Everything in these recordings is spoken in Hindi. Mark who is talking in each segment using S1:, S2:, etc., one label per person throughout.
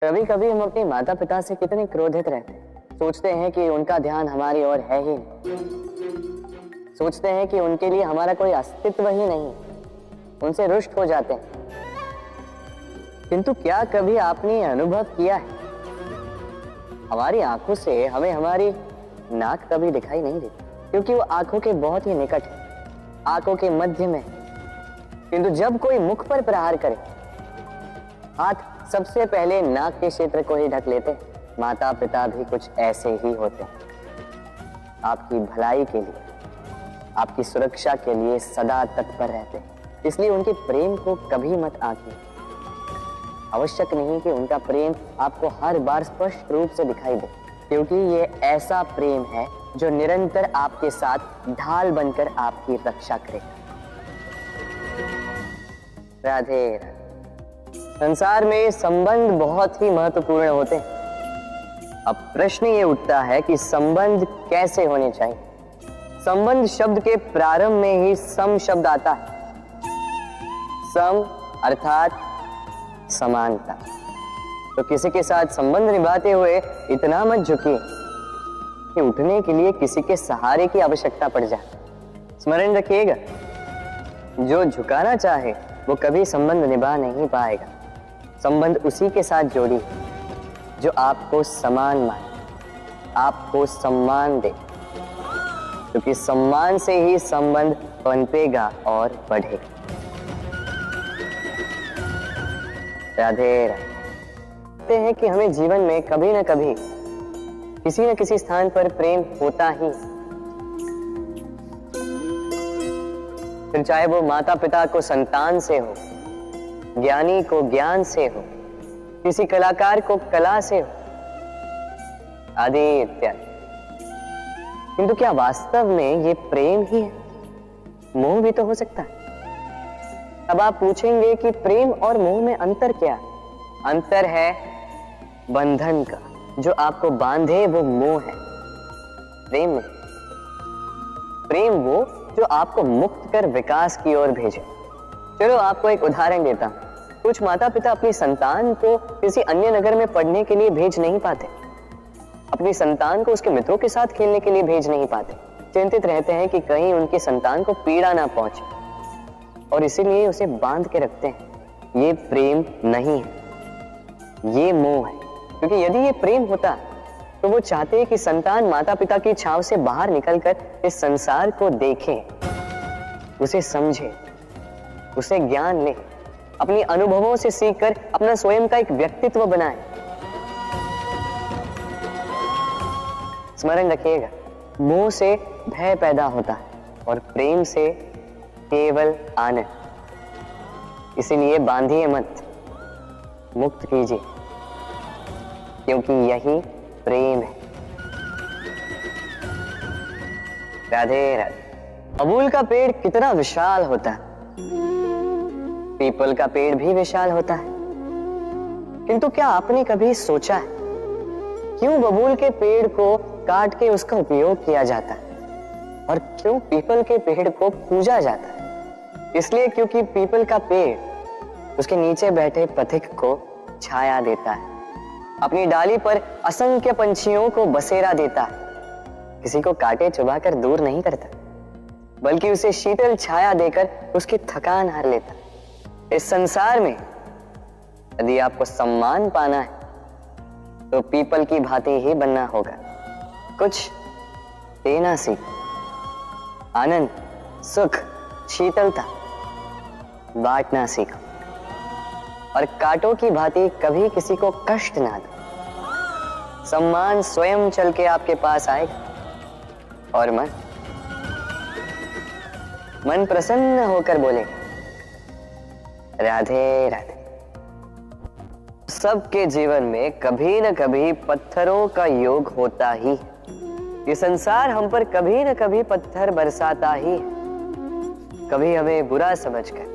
S1: कभी कभी हम अपने माता पिता से कितने क्रोधित रहते हैं। सोचते हैं कि उनका ध्यान हमारी ओर है ही नहीं। सोचते हैं कि उनके लिए हमारा कोई अस्तित्व ही नहीं। उनसे रुष्ट हो जाते हैं। किंतु क्या कभी आपने अनुभव किया है, हमारी आंखों से हमें हमारी नाक कभी दिखाई नहीं देती, क्योंकि वो आंखों के बहुत ही निकट है, आंखों के मध्य में। किंतु जब कोई मुख पर प्रहार करे, हाथ सबसे पहले नाक के क्षेत्र को ही ढक लेते। माता पिता भी कुछ ऐसे ही होते हैं। आपकी भलाई के लिए, आपकी सुरक्षा के लिए सदा तत्पर रहते हैं। इसलिए उनके प्रेम को कभी मत आंकिए। आवश्यक नहीं कि उनका प्रेम आपको हर बार स्पष्ट रूप से दिखाई दे, क्योंकि ये ऐसा प्रेम है जो निरंतर आपके साथ ढाल बनकर आपकी रक्षा करेगा। राधे राधे। संसार में संबंध बहुत ही महत्वपूर्ण होते हैं। अब प्रश्न ये उठता है कि संबंध कैसे होने चाहिए। संबंध शब्द के प्रारंभ में ही सम शब्द आता है। सम अर्थात समानता। तो किसी के साथ संबंध निभाते हुए इतना मत झुकिए कि उठने के लिए किसी के सहारे की आवश्यकता पड़ जाए। स्मरण रखिएगा, जो झुकाना चाहे वो कभी संबंध निभा नहीं पाएगा। संबंध उसी के साथ जोड़ी जो आपको समान माने, आपको सम्मान दे, क्योंकि सम्मान से ही संबंध पनपेगा और बढ़ेगा। राधे राधे। कहते हैं कि हमें जीवन में कभी न कभी किसी न किसी स्थान पर प्रेम होता ही, फिर चाहे वो माता पिता को संतान से हो, ज्ञानी को ज्ञान से हो, किसी कलाकार को कला से हो, आदि इत्यादि। किंतु क्या वास्तव में ये प्रेम ही है? मोह भी तो हो सकता है। अब आप पूछेंगे कि प्रेम और मोह में अंतर क्या है? अंतर है बंधन का। जो आपको बांधे वो मोह है, प्रेम नहीं। प्रेम वो जो आपको मुक्त कर विकास की ओर भेजे। चलो आपको एक उदाहरण देता हूं। कुछ माता पिता अपनी संतान को किसी अन्य नगर में पढ़ने के लिए भेज नहीं पाते, अपनी संतान को उसके मित्रों के साथ खेलने के लिए भेज नहीं पाते। चिंतित रहते हैं कि कहीं उनकी संतान को पीड़ा ना पहुंचे, और इसीलिए उसे बांध के रखते हैं। ये प्रेम नहीं है, ये मोह है। क्योंकि यदि ये प्रेम होता तो वो चाहते हैं कि संतान माता पिता की छाव से बाहर निकलकर इस संसार को देखे, उसे समझे, उसे ज्ञान ले, अपनी अनुभवों से सीखकर अपना स्वयं का एक व्यक्तित्व बनाए। स्मरण रखिएगा, मोह से भय पैदा होता है और प्रेम से केवल आनंद। इसीलिए बांधिए मत, मुक्त कीजिए, क्योंकि यही प्रेम है। राधे राधे। अबूल का पेड़ कितना विशाल होता है, पीपल का पेड़ भी विशाल होता है। किंतु क्या आपने कभी सोचा है क्यों बबूल के पेड़ को काट के उसका उपयोग किया जाता है और क्यों पीपल के पेड़ को पूजा जाता है? इसलिए क्योंकि पीपल का पेड़ उसके नीचे बैठे पथिक को छाया देता है, अपनी डाली पर असंख्य पंछियों को बसेरा देता है, किसी को काटे चुबाकर दूर नहीं करता, बल्कि उसे शीतल छाया देकर उसकी थकान हर लेता। इस संसार में यदि आपको सम्मान पाना है तो पीपल की भांति ही बनना होगा। कुछ देना सीखो, आनंद, सुख, शीतलता बांटना सीखो, और कांटों की भांति कभी किसी को कष्ट ना दो। सम्मान स्वयं चल के आपके पास आएगा, और मन प्रसन्न होकर बोलेगा राधे राधे। सबके जीवन में कभी न कभी पत्थरों का योग होता ही। ये संसार हम पर कभी न कभी पत्थर बरसाता ही। कभी हमें बुरा समझकर,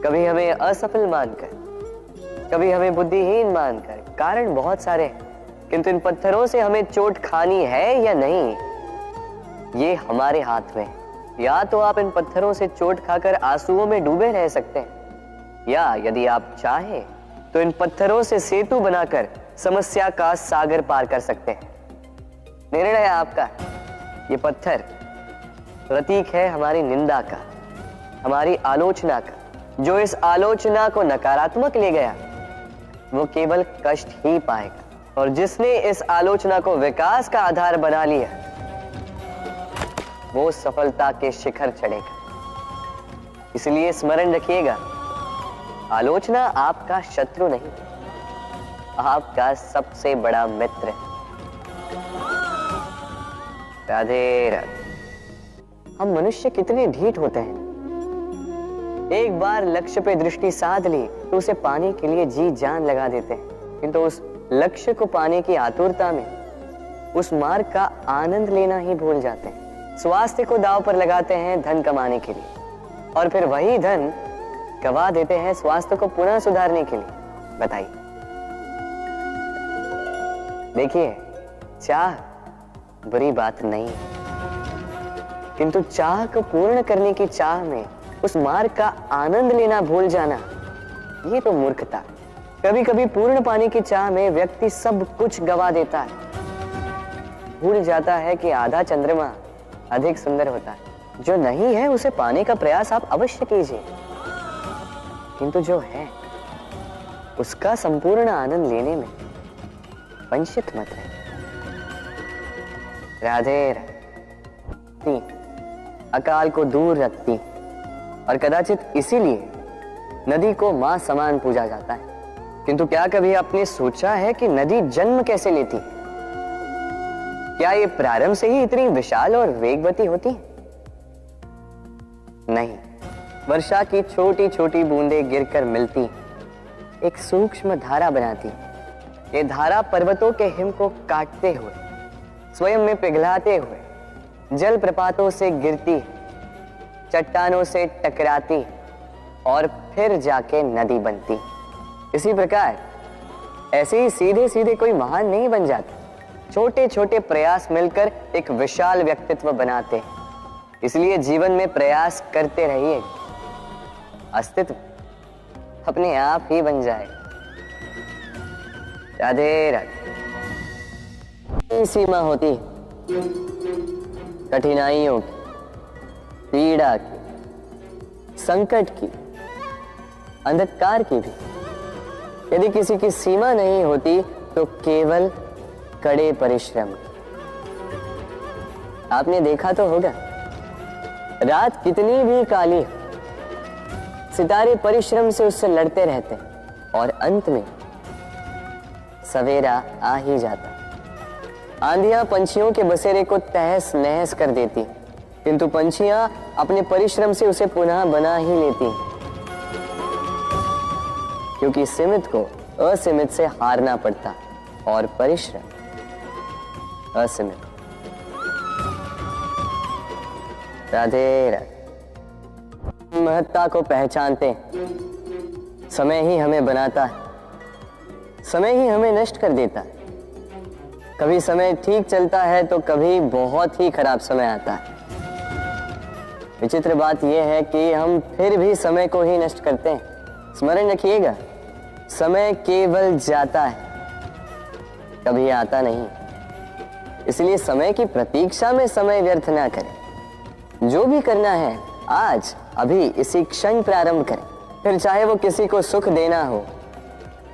S1: कभी हमें असफल मानकर, कभी हमें बुद्धिहीन मानकर। कारण बहुत सारे हैं, किंतु इन पत्थरों से हमें चोट खानी है या नहीं, ये हमारे हाथ में है। या तो आप इन पत्थरों से चोट खाकर आंसुओं में डूबे रह सकते हैं, या यदि आप चाहें तो इन पत्थरों से सेतु बनाकर समस्या का सागर पार कर सकते हैं। निर्णय है आपका। ये पत्थर प्रतीक है हमारी निंदा का, हमारी आलोचना का। जो इस आलोचना को नकारात्मक ले गया वो केवल कष्ट ही पाएगा, और जिसने इस आलोचना को विकास का आधार बना लिया वो सफलता के शिखर चढ़ेगा। इसलिए स्मरण रखिएगा, आलोचना आपका शत्रु नहीं, आपका सबसे बड़ा मित्र है। राधे राधे। हम मनुष्य कितने ढीठ होते हैं। एक बार लक्ष्य पे दृष्टि साध ली तो उसे पाने के लिए जी जान लगा देते हैं, किंतु उस लक्ष्य को पाने की आतुरता में उस मार्ग का आनंद लेना ही भूल जाते हैं। स्वास्थ्य को दांव पर लगाते हैं धन कमाने के लिए, और फिर वही धन गवा देते हैं स्वास्थ्य को पुनः सुधारने के लिए। बताइए। देखिए, चाह बुरी बात नहीं है, किंतु चाह को पूर्ण करने की चाह में उस मार्ग का आनंद लेना भूल जाना, ये तो मूर्खता। कभी कभी पूर्ण पाने की चाह में व्यक्ति सब कुछ गवा देता है, भूल जाता है कि आधा चंद्रमा अधिक सुंदर होता है। जो नहीं है उसे पाने का प्रयास आप अवश्य कीजिए, किंतु जो है उसका संपूर्ण आनंद लेने में वंचित मत रहे। राधे राधे। अकाल को दूर रखती, और कदाचित इसीलिए नदी को मां समान पूजा जाता है। किंतु क्या कभी आपने सोचा है कि नदी जन्म कैसे लेती है? क्या ये प्रारंभ से ही इतनी विशाल और वेगवती होती है? नहीं, वर्षा की छोटी छोटी बूंदें गिरकर मिलती एक सूक्ष्म धारा बनाती। ये धारा पर्वतों के हिम को काटते हुए, स्वयं में पिघलाते हुए जल प्रपातों से गिरती, चट्टानों से टकराती और फिर जाके नदी बनती। इसी प्रकार ऐसे ही सीधे सीधे कोई महान नहीं बन जाता। छोटे छोटे प्रयास मिलकर एक विशाल व्यक्तित्व बनाते हैं। इसलिए जीवन में प्रयास करते रहिए, अस्तित्व अपने आप ही बन जाएगा। राधे राधे। सीमा होती है कठिनाइयों की, पीड़ा की, संकट की, अंधकार की भी। यदि किसी की सीमा नहीं होती तो केवल कड़े परिश्रम। आपने देखा तो होगा, रात कितनी भी काली हो, सितारे परिश्रम से उससे लड़ते रहते हैं और अंत में सवेरा आ ही जाता। आंधियां पंछियों के बसेरे को तहस नहस कर देती, किंतु पंछियां अपने परिश्रम से उसे पुनः बना ही लेती, क्योंकि सीमित को असीमित से हारना पड़ता और परिश्रम असीमित। राधे राधे। महत्ता को पहचानते, समय ही हमें बनाता है, समय ही हमें नष्ट कर देता है। कभी समय ठीक चलता है तो कभी बहुत ही खराब समय आता है। विचित्र बात यह है कि हम फिर भी समय को ही नष्ट करते हैं। स्मरण रखिएगा, समय केवल जाता है, कभी आता नहीं। इसलिए समय की प्रतीक्षा में समय व्यर्थ ना करें। जो भी करना है आज अभी इसी क्षण प्रारंभ करें। फिर चाहे वो किसी को सुख देना हो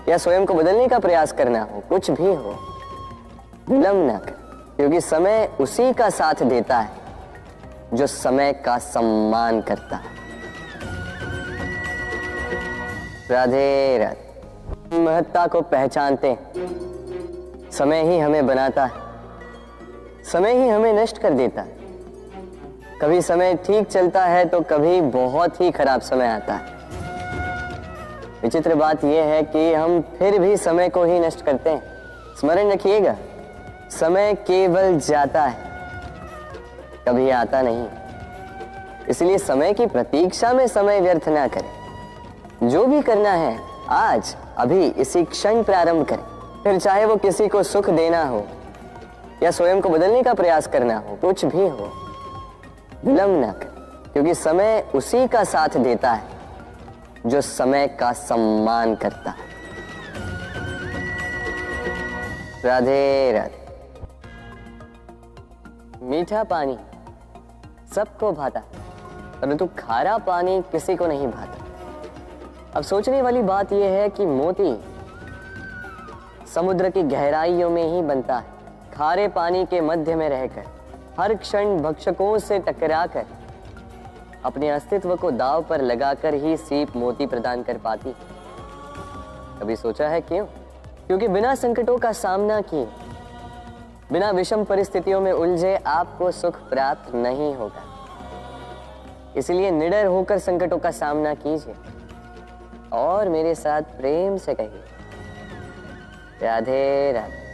S1: या स्वयं को बदलने का प्रयास करना हो, कुछ भी हो, विलंब ना करें, क्योंकि समय उसी का साथ देता है जो समय का सम्मान करता है। राधे राधे। महत्ता को पहचानते, समय ही हमें बनाता है, समय ही हमें नष्ट कर देता है। कभी समय ठीक चलता है तो कभी बहुत ही खराब समय आता है। विचित्र बात यह है कि हम फिर भी समय को ही नष्ट करते हैं। स्मरण रखिएगा, समय केवल जाता है, कभी आता नहीं। इसलिए समय की प्रतीक्षा में समय व्यर्थ ना करें। जो भी करना है आज अभी इसी क्षण प्रारंभ करें। फिर चाहे वो किसी को सुख देना हो या स्वयं को बदलने का प्रयास करना हो, कुछ भी हो, विलंब ना करें, क्योंकि समय उसी का साथ देता है जो समय का सम्मान करता है। राधे राधे। मीठा पानी सबको भाता, परंतु खारा पानी किसी को नहीं भाता। अब सोचने वाली बात यह है कि मोती समुद्र की गहराइयों में ही बनता है। खारे पानी के मध्य में रहकर, हर क्षण भक्षकों से टकराकर, अपने अस्तित्व को दांव पर लगाकर ही सीप मोती प्रदान कर पाती। कभी सोचा है क्यों? क्योंकि बिना संकटों का सामना किए, बिना विषम परिस्थितियों में उलझे आपको सुख प्राप्त नहीं होगा। इसलिए निडर होकर संकटों का सामना कीजिए और मेरे साथ प्रेम से कहिए, राधे राधे।